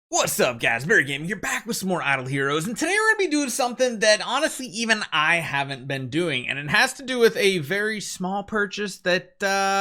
What's up, guys? BARRYGAMING, you're back with some more Idle Heroes, and today we're going to be doing something that honestly even I haven't been doing, and it has to do with a very small purchase that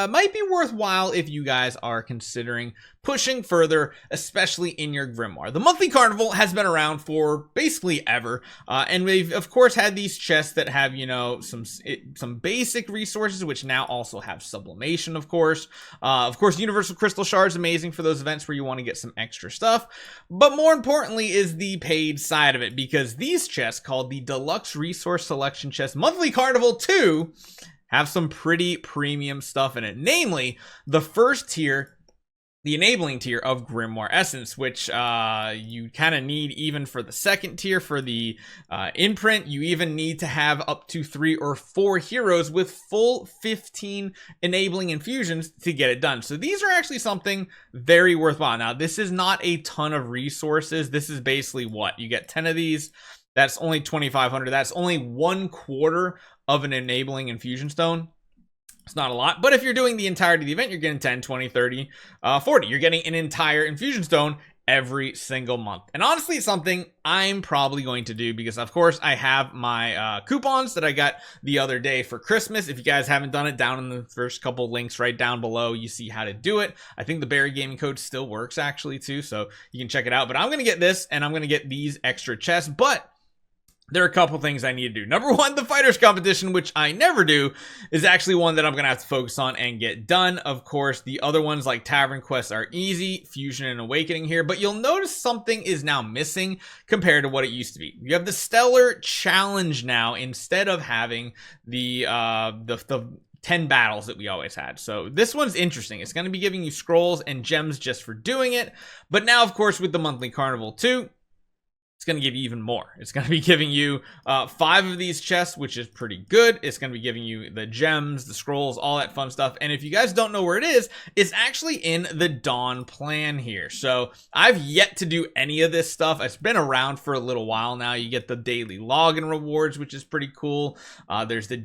might be worthwhile if you guys are considering pushing further, especially in your grimoire. The monthly carnival has been around for basically ever, and we've of course had these chests that have, you know, some basic resources, which now also have sublimation, of course. Universal crystal shards, amazing for those events where you want to get some extra stuff. But more importantly is the paid side of it, because these chests, called the Deluxe Resource Selection Chest Monthly Carnival 2, have some pretty premium stuff in it. Namely, the first tier, the enabling tier of Grimoire Essence, which you kind of need even for the second tier. For the imprint, you even need to have up to 3 or 4 heroes with full 15 enabling infusions to get it done. So these are actually something very worthwhile. Now, this is not a ton of resources. This is basically what? You get 10 of these. That's only 2,500. That's only 1/4 of an enabling infusion stone. It's not a lot, but if you're doing the entirety of the event, you're getting 10, 20, 30, 40. You're getting an entire infusion stone every single month. And honestly, it's something I'm probably going to do because, of course, I have my coupons that I got the other day for Christmas. If you guys haven't done it, down in the first couple links right down below, you see how to do it. I think the BARRYGAMING code still works, actually, too, so you can check it out. But I'm going to get this, and I'm going to get these extra chests, but there are a couple things I need to do. Number one, the fighters competition, which I never do, is actually one that I'm going to have to focus on and get done. Of course, the other ones like tavern quests are easy, fusion and awakening here, but you'll notice something is now missing compared to what it used to be. You have the stellar challenge now instead of having the 10 battles that we always had. So this one's interesting. It's going to be giving you scrolls and gems just for doing it. But now, of course, with the monthly carnival too, it's going to give you even more. It's going to be giving you 5 of these chests, which is pretty good. It's going to be giving you the gems, the scrolls, all that fun stuff. And if you guys don't know where it is, it's actually in the Dawn plan here. So I've yet to do any of this stuff. It's been around for a little while now. You get the daily login rewards, which is pretty cool. There's the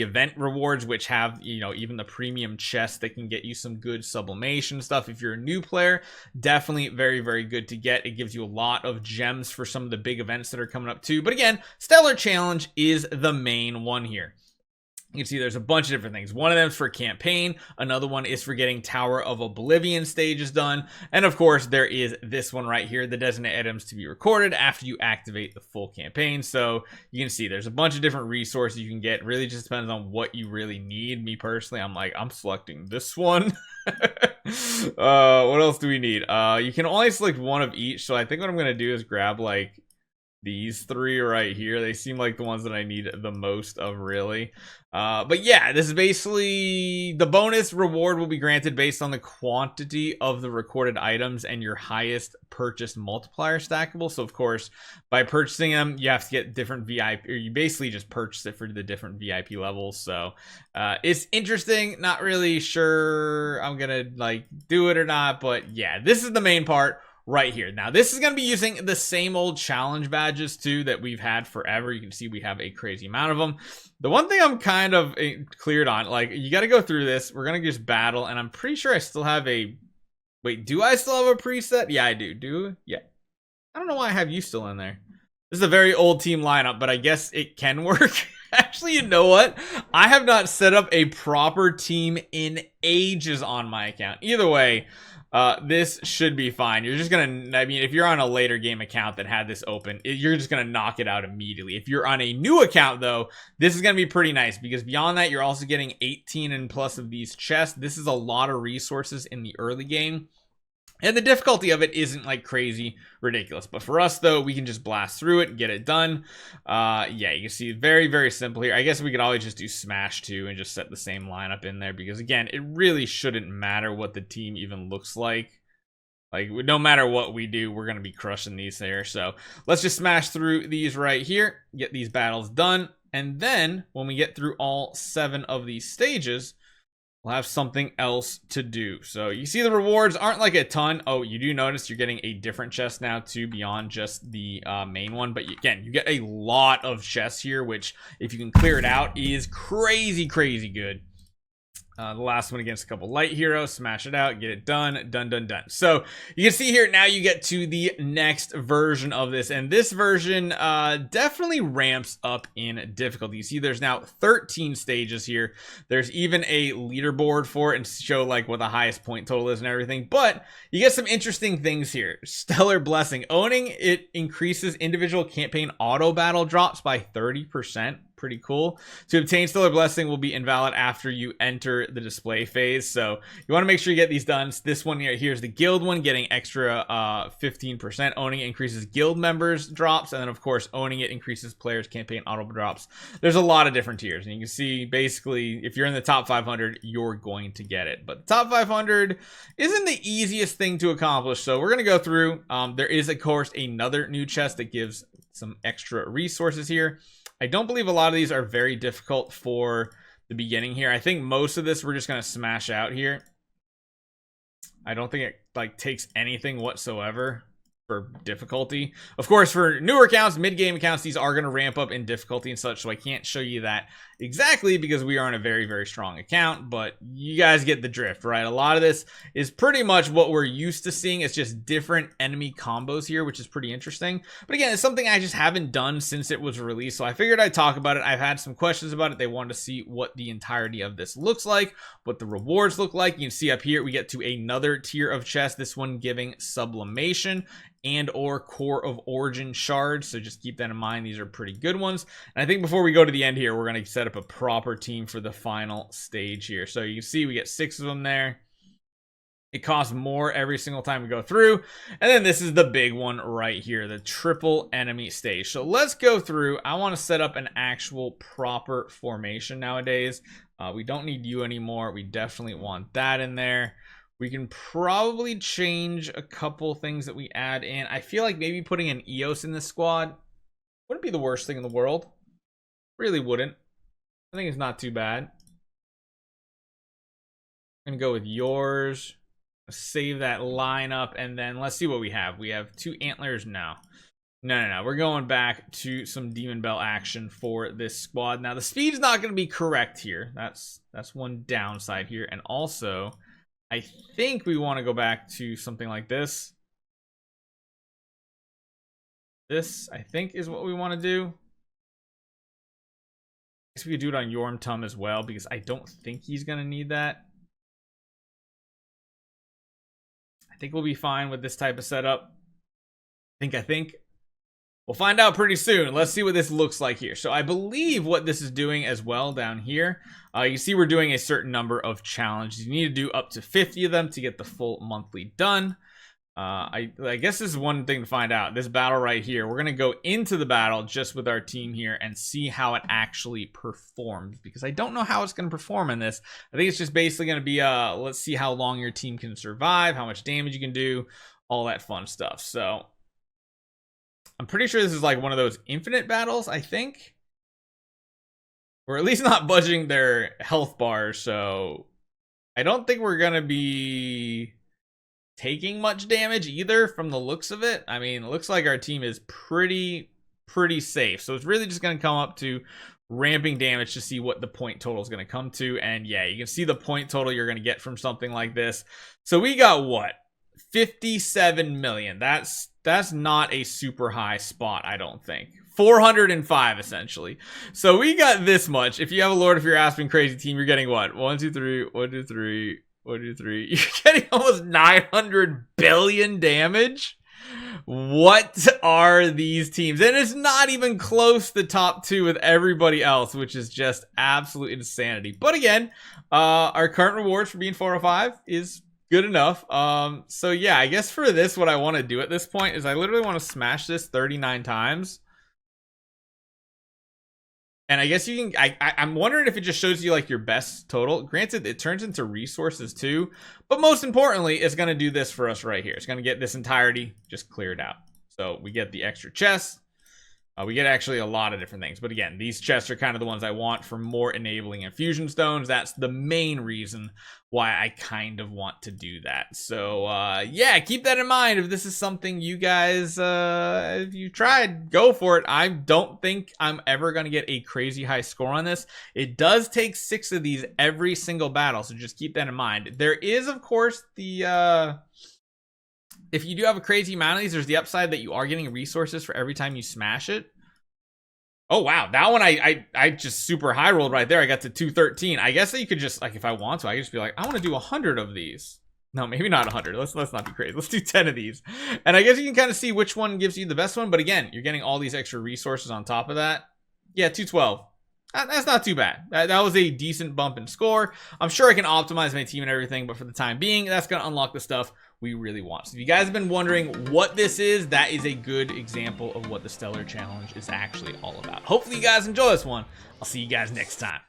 event rewards, which have, you know, even the premium chests that can get you some good sublimation stuff. If you're a new player, definitely very, very good to get. It gives you a lot of gems for some of the big events that are coming up too. But again, Stellar Challenge is the main one here. You can see there's a bunch of different things. One of them is for campaign. Another one is for getting Tower of Oblivion stages done. And of course, there is this one right here, the designated items to be recorded after you activate the full campaign. So you can see there's a bunch of different resources you can get. It really just depends on what you really need. Me personally, I'm selecting this one. What else do we need? You can only select one of each. So I think what I'm going to do is grab like these 3 right here. They seem like the ones that I need the most of, really. But yeah, this is basically the bonus reward will be granted based on the quantity of the recorded items and your highest purchased multiplier stackable. So of course, by purchasing them, you have to get different VIP, or you basically just purchase it for the different VIP levels. So it's interesting. Not really sure I'm gonna like do it or not, but yeah, this is the main part right here. Now, this is going to be using the same old challenge badges too that we've had forever. You can see we have a crazy amount of them. The one thing I'm kind of cleared on, like, you got to go through this. We're going to just battle, and I'm pretty sure I still have a... Wait, do I still have a preset? Yeah, I do. Yeah. I don't know why I have you still in there. This is a very old team lineup, but I guess it can work. Actually, you know what? I have not set up a proper team in ages on my account. Either way, this should be fine. You're just gonna, I mean, if you're on a later game account that had this open, you're just gonna knock it out immediately. If you're on a new account though, this is gonna be pretty nice, because beyond that, you're also getting 18 and plus of these chests. This is a lot of resources in the early game, and the difficulty of it isn't like crazy ridiculous. But for us though, we can just blast through it and get it done. Yeah, you can see very, very simple here. I guess we could always just do Smash 2 and just set the same lineup in there, because again, it really shouldn't matter what the team even looks like. Like, no matter what we do, we're going to be crushing these there. So let's just smash through these right here, get these battles done. And then when we get through all 7 of these stages, we'll have something else to do. So you see the rewards aren't like a ton. Oh, you do notice you're getting a different chest now too, beyond just the main one. But again, you get a lot of chests here, which if you can clear it out is crazy, crazy good. The last one against a couple light heroes, smash it out, get it done, done. So you can see here now you get to the next version of this, and this version definitely ramps up in difficulty. You see there's now 13 stages here. There's even a leaderboard for it and show like what the highest point total is and everything, but you get some interesting things here. Stellar Blessing. Owning it increases individual campaign auto battle drops by 30%. Pretty cool. To obtain Stellar Blessing will be invalid after you enter the display phase, so you want to make sure you get these done. This one here's the guild one, getting extra 15%. Owning it increases guild members drops, and then of course owning it increases players campaign auto drops. There's a lot of different tiers, and you can see basically if you're in the top 500 you're going to get it, but the top 500 isn't the easiest thing to accomplish, so we're going to go through. There is of course another new chest that gives some extra resources here. I don't believe a lot of these are very difficult for the beginning here. I think most of this we're just going to smash out here. I don't think it like takes anything whatsoever for difficulty. Of course, for newer accounts, mid-game accounts, these are going to ramp up in difficulty and such, so I can't show you that exactly because we are on a very, very strong account, but you guys get the drift, right? A lot of this is pretty much what we're used to seeing. It's just different enemy combos here, which is pretty interesting. But again, it's something I just haven't done since it was released, so I figured I'd talk about it. I've had some questions about it. They wanted to see what the entirety of this looks like, what the rewards look like. You can see up here, we get to another tier of chest, this one giving sublimation and or core of origin shards, so just keep that in mind. These are pretty good ones, and I think before we go to the end here, we're going to set up a proper team for the final stage here. So you can see we get 6 of them there. It costs more every single time we go through, and then this is the big one right here, the triple enemy stage. So let's go through. I want to set up an actual proper formation nowadays. We don't need you anymore. We definitely want that in there. We can probably change a couple things that we add in. I feel like maybe putting an EOS in this squad wouldn't be the worst thing in the world. Really wouldn't. I think it's not too bad. I'm gonna go with yours. Save that lineup, and then let's see what we have. We have 2 antlers now. No. We're going back to some Demon Bell action for this squad. Now the speed's not going to be correct here. That's one downside here, and also I think we want to go back to something like this. This, I think, is what we want to do. I guess we could do it on Yormtum as well, because I don't think he's going to need that. I think we'll be fine with this type of setup. I think. We'll find out pretty soon. Let's see what this looks like here. So I believe what this is doing as well down here, you see we're doing a certain number of challenges. You need to do up to 50 of them to get the full monthly done. I guess this is one thing to find out. This battle right here, we're going to go into the battle just with our team here and see how it actually performs, because I don't know how it's going to perform in this. I think it's just basically going to be, let's see how long your team can survive, how much damage you can do, all that fun stuff. So I'm pretty sure this is like one of those infinite battles, I think. Or at least not budging their health bars, so I don't think we're going to be taking much damage either from the looks of it. I mean, it looks like our team is pretty safe. So it's really just going to come up to ramping damage to see what the point total is going to come to. And yeah, you can see the point total you're going to get from something like this. So we got what? 57 million. That's not a super high spot, I don't think. 405 essentially. So we got this much. If you have a Lord of Your Aspen crazy team, you're getting what? 1 2 3 1 2 3 1 2 3. You're getting almost 900 billion damage. What are these teams? And it's not even close to top 2 with everybody else, which is just absolute insanity. But again, our current rewards for being 405 is good enough. So yeah, I guess for this, what I want to do at this point is I literally want to smash this 39 times. And I guess you can, I'm wondering if it just shows you like your best total. Granted, it turns into resources too, but most importantly, it's going to do this for us right here. It's going to get this entirety just cleared out. So we get the extra chest. We get actually a lot of different things. But again, these chests are kind of the ones I want for more enabling infusion stones. That's the main reason why I kind of want to do that. So, yeah, keep that in mind. If this is something you guys, if you tried, go for it. I don't think I'm ever going to get a crazy high score on this. It does take 6 of these every single battle, so just keep that in mind. There is, of course, the... if you do have a crazy amount of these, there's the upside that you are getting resources for every time you smash it. Oh, wow. That one, I just super high rolled right there. I got to 213. I guess that you could just, like, if I want to, I could just be like, I want to do 100 of these. No, maybe not 100. Let's not be crazy. Let's do 10 of these. And I guess you can kind of see which one gives you the best one. But again, you're getting all these extra resources on top of that. Yeah, 212. That's not too bad. That was a decent bump in score. I'm sure I can optimize my team and everything, but for the time being, that's going to unlock the stuff we really want. So if you guys have been wondering what this is, that is a good example of what the Stellar Challenge is actually all about. Hopefully you guys enjoy this one. I'll see you guys next time.